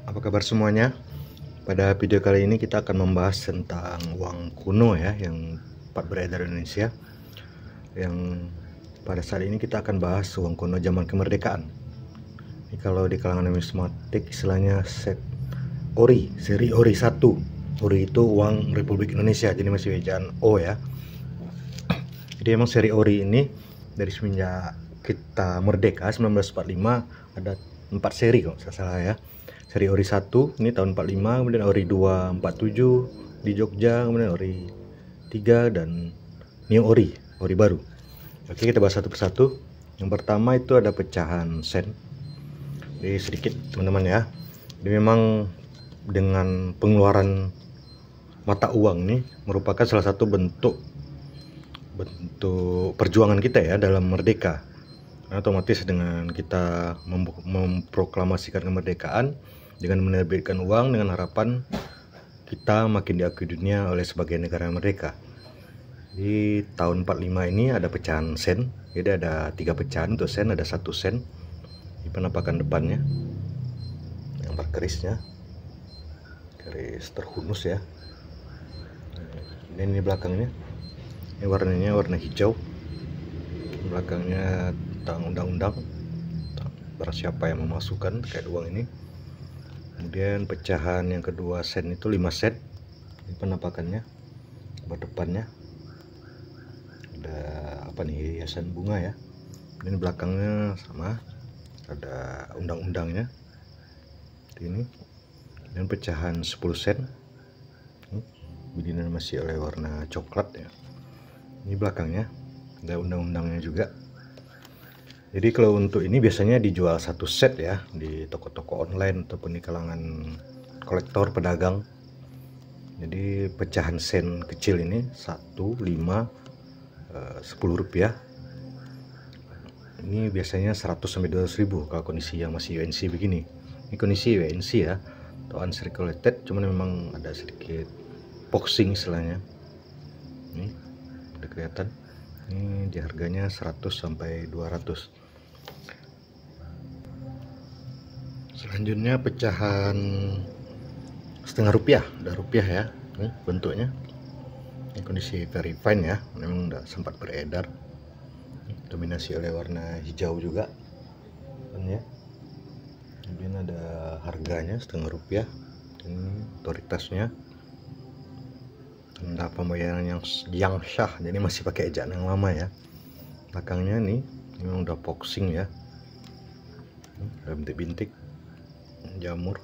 Apa kabar semuanya? Pada video kali ini kita akan membahas tentang uang kuno ya, yang sempat beredar di Indonesia. Yang pada saat ini kita akan bahas uang kuno zaman kemerdekaan. Ini kalau di kalangan numismatik istilahnya set ori, seri ori 1. Ori itu uang Republik Indonesia, jadi masih ejaan O ya. Jadi emang seri ori ini dari semenjak kita merdeka 1945 ada 4 seri kalau saya salah ya. Seri ori 1 ini tahun 45, kemudian ori 2 47 di Jogja, kemudian ori 3 dan new ori baru. Oke, kita bahas satu persatu. Yang pertama itu ada pecahan sen. Jadi sedikit teman-teman ya. Jadi memang dengan pengeluaran mata uang ini merupakan salah satu bentuk perjuangan kita ya dalam merdeka. Otomatis dengan kita memproklamasikan kemerdekaan dengan menerbitkan uang dengan harapan kita makin diakui dunia oleh sebagai negara merdeka. Di tahun 45 ini ada pecahan sen. Jadi ada 3 pecahan untuk sen, ada 1 sen. Di penampakan depannya yang berkerisnya, keris terhunus ya. Ini belakangnya, ini warnanya warna hijau. Belakangnya tentang undang-undang, barang siapa yang memasukkan terkait uang ini. Kemudian pecahan yang kedua sen itu 5 sen. Ini penampakannya, depannya ada apa nih, hiasan bunga ya. Ini belakangnya sama, ada undang-undangnya ini. Dan pecahan 10 sen begini masih oleh warna coklat ya. Ini belakangnya ada undang-undangnya juga. Jadi kalau untuk ini biasanya dijual 1 set ya di toko-toko online ataupun di kalangan kolektor pedagang. Jadi pecahan sen kecil ini 1, 5, 10 rupiah. Ini biasanya 100 sampai 200 ribu kalau kondisi yang masih UNC begini. Ini kondisi UNC ya, atau uncirculated, cuman memang ada sedikit boxing istilahnya. Ini udah kelihatan. Ini di harganya 100 sampai 200. Selanjutnya pecahan setengah rupiah, udah rupiah ya. Ini bentuknya. Ini kondisi very fine ya, memang udah sempat beredar. Dominasi oleh warna hijau juga. Ya. Kemudian ada harganya setengah rupiah. Ini otoritasnya. Tanda pembayaran yang syah, jadi masih pakai ejaan yang lama ya. Belakangnya nih memang udah boxing ya, udah bintik-bintik jamur,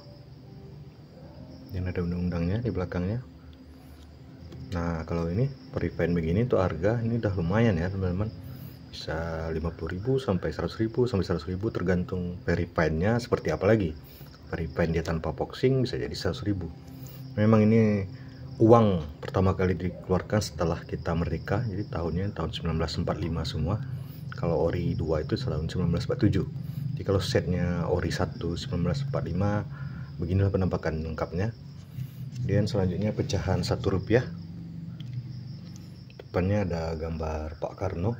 dan ada undang-undangnya di belakangnya. Nah kalau ini perifine begini tuh harga ini udah lumayan ya teman-teman, bisa 50.000 sampai 100.000 sampai 100.000 tergantung perifine-nya seperti apa lagi. Perifine dia tanpa boxing bisa jadi 100.000. Memang ini uang pertama kali dikeluarkan setelah kita merdeka, jadi tahunnya tahun 1945 semua. Kalau ori 2 itu tahun 1947. Jadi kalau setnya ori 1 1945, beginilah penampakan lengkapnya. Dan selanjutnya pecahan 1 rupiah. Depannya ada gambar Pak Karno.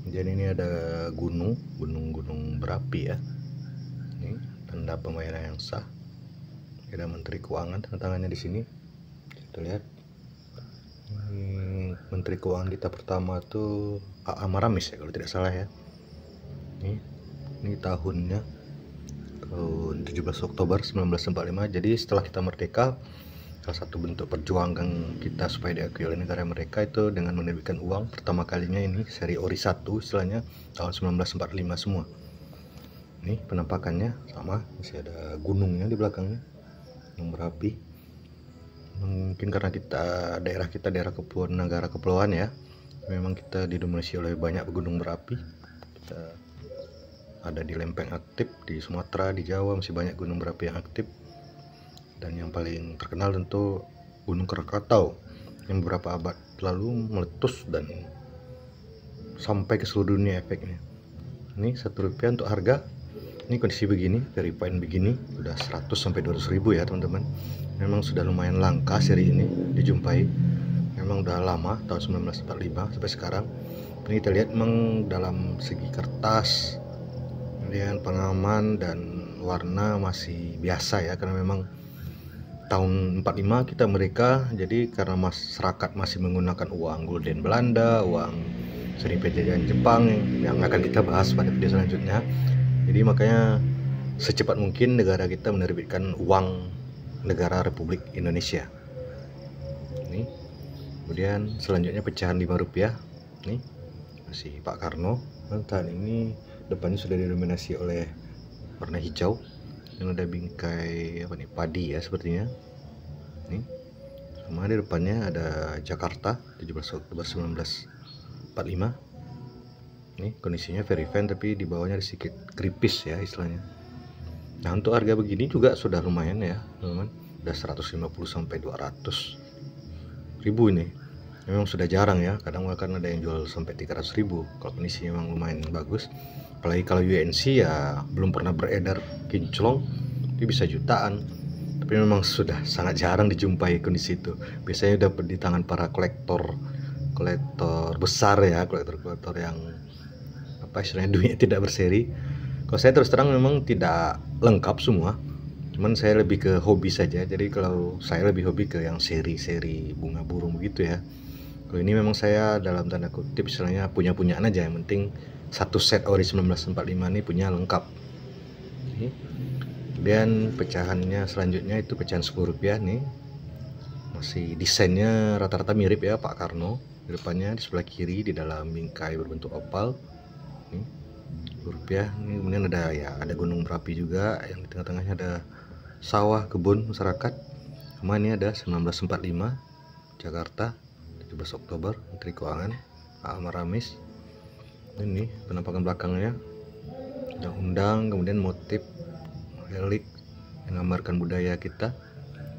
Jadi ini ada gunung berapi ya. Ini tanda pembayaran yang sah. Ada Menteri Keuangan tanda tangannya di sini. Kita lihat. Ini Menteri Keuangan kita pertama tuh A.A. Maramis ya kalau tidak salah ya. Ini tahunnya tahun 17 Oktober 1945. Jadi setelah kita merdeka, salah satu bentuk perjuangan kita supaya diakui oleh negara mereka itu dengan menerbitkan uang pertama kalinya. Ini seri ori 1 istilahnya tahun 1945 semua. Ini penampakannya sama, masih ada gunungnya di belakangnya yang berapi. Mungkin karena daerah kita daerah kepulauan, negara kepulauan ya, memang kita didominasi oleh banyak gunung berapi. Kita ada di lempeng aktif, di Sumatera, di Jawa masih banyak gunung berapi yang aktif. Dan yang paling terkenal tentu Gunung Krakatau yang beberapa abad lalu meletus dan sampai ke seluruh dunia efeknya. Ini 1 rupiah untuk harga. Ini kondisi begini, very fine begini, udah 100 sampai 200 ribu ya teman-teman. Memang sudah lumayan langka seri ini dijumpai. Memang udah lama, tahun 1945 sampai sekarang. Ini kita lihat memang dalam segi kertas, kemudian pengaman dan warna masih biasa ya, karena memang tahun 45 kita merdeka, jadi karena masyarakat masih menggunakan uang gulden Belanda, uang seri penjajahan Jepang yang akan kita bahas pada video selanjutnya. Jadi makanya secepat mungkin negara kita menerbitkan uang negara Republik Indonesia. Ini. Kemudian selanjutnya pecahan 5 rupiah. Nih, masih Pak Karno. Tahun ini depannya sudah didominasi oleh warna hijau yang ada bingkai padi ya sepertinya. Nih. Sama di depannya ada Jakarta 17 Oktober 1945. Ini kondisinya very fine, tapi di bawahnya ada sedikit kripis ya istilahnya. Nah, untuk harga begini juga sudah lumayan ya teman-teman, udah 150 sampai 200 ribu ini. Memang sudah jarang ya, kadang akan ada yang jual sampai 300 ribu kalau kondisinya memang lumayan bagus. Apalagi kalau UNC ya belum pernah beredar kinclong, itu bisa jutaan. Tapi memang sudah sangat jarang dijumpai kondisi itu. Biasanya dapat di tangan para kolektor besar ya, kolektor yang istilahnya duitnya tidak berseri. Kalau saya terus terang memang tidak lengkap semua, cuman saya lebih ke hobi saja. Jadi kalau saya lebih hobi ke yang seri-seri bunga burung begitu ya. Kalau ini memang saya dalam tanda kutip istilahnya punya-punyaan aja, yang penting satu set ori 1945 ini punya lengkap. Kemudian pecahannya selanjutnya itu pecahan 10 rupiah nih, masih desainnya rata-rata mirip ya Pak Karno. Di depannya di sebelah kiri di dalam bingkai berbentuk opal. Nih, rupiah. Ini kemudian ada gunung berapi juga, yang di tengah-tengahnya ada sawah kebun masyarakat. Sama ini ada 1945 Jakarta 17 Oktober Menteri Keuangan Al-Maramis. Ini penampakan belakangnya undang-undang, kemudian motif relik yang menggambarkan budaya kita.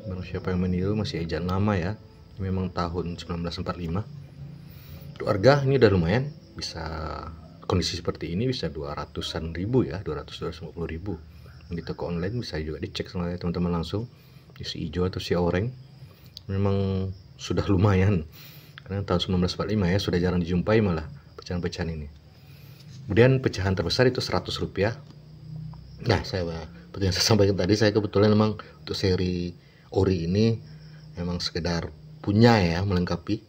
Barang siapa yang meniru masih ejaan lama ya. Ini memang tahun 1945. Untuk harga ini udah lumayan, bisa kondisi seperti ini bisa 200-an ribu ya, 200-250 ribu. Di toko online bisa juga dicek sama teman-teman langsung, si hijau atau si oranye. Memang sudah lumayan, karena tahun 1945 ya sudah jarang dijumpai malah pecahan-pecahan ini. Kemudian pecahan terbesar itu 100 rupiah. Nah, seperti yang saya sampaikan tadi, saya kebetulan memang untuk seri ori ini memang sekedar punya ya, melengkapi.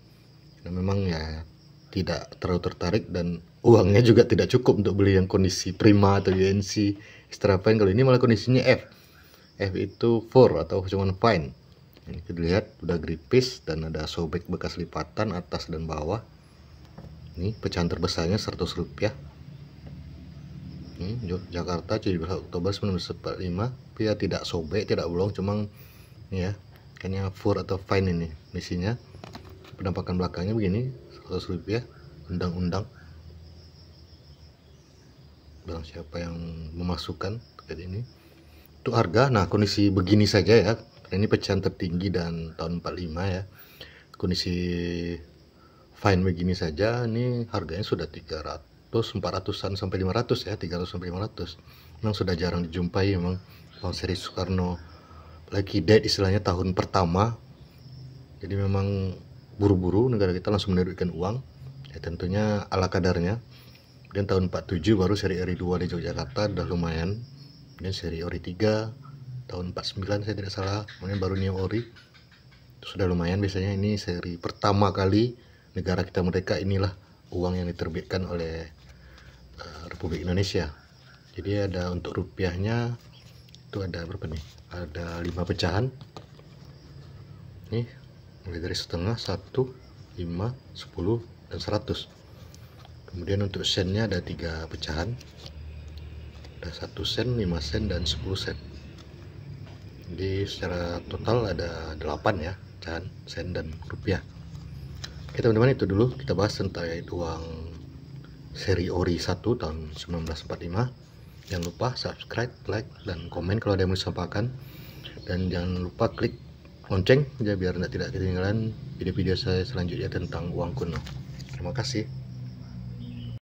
Dan memang ya tidak terlalu tertarik, dan uangnya juga tidak cukup untuk beli yang kondisi prima atau UNC extra fine. Kalau ini malah kondisinya F itu 4 atau cuma fine. Ini kita lihat udah gripis dan ada sobek bekas lipatan atas dan bawah. Ini pecahan terbesarnya 100 rupiah. Ini Jakarta 17 Oktober 1945. Tapi ya tidak sobek, tidak bolong, cuma ya kayaknya 4 atau fine ini isinya. Penampakan belakangnya begini, 100 rupiah, undang-undang. Barang siapa yang memasukkan terkait ini. Untuk harga, nah kondisi begini saja ya. Ini pecahan tertinggi dan tahun 45 ya. Kondisi fine begini saja, ini harganya sudah 300, 400-an sampai 500 ya, 300 sampai 500. Memang sudah jarang dijumpai memang tahun seri Soekarno. Lagi date istilahnya tahun pertama. Jadi memang buru-buru negara kita langsung menerbitkan uang. Ya tentunya ala kadarnya. Dan tahun 47 baru seri ori 2 di Yogyakarta udah lumayan. Dan seri ori 3 tahun 49 saya tidak salah, kemudian baru Neo Ori itu sudah lumayan. Biasanya ini seri pertama kali negara kita merdeka, inilah uang yang diterbitkan oleh Republik Indonesia. Jadi ada untuk rupiahnya itu ada berapa nih, ada 5 pecahan nih, mulai dari setengah, 1, 5, 10 dan 100. Kemudian untuk sennya ada 3 pecahan, ada 1 sen, 5 sen dan 10 sen. Jadi secara total ada 8 ya, pecahan sen dan rupiah. Oke teman-teman, itu dulu kita bahas tentang uang seri ori 1 tahun 1945. Jangan lupa subscribe, like, dan komen kalau ada yang mau disampaikan. Dan jangan lupa klik lonceng ya, biar tidak ketinggalan video-video saya selanjutnya tentang uang kuno. Terima kasih.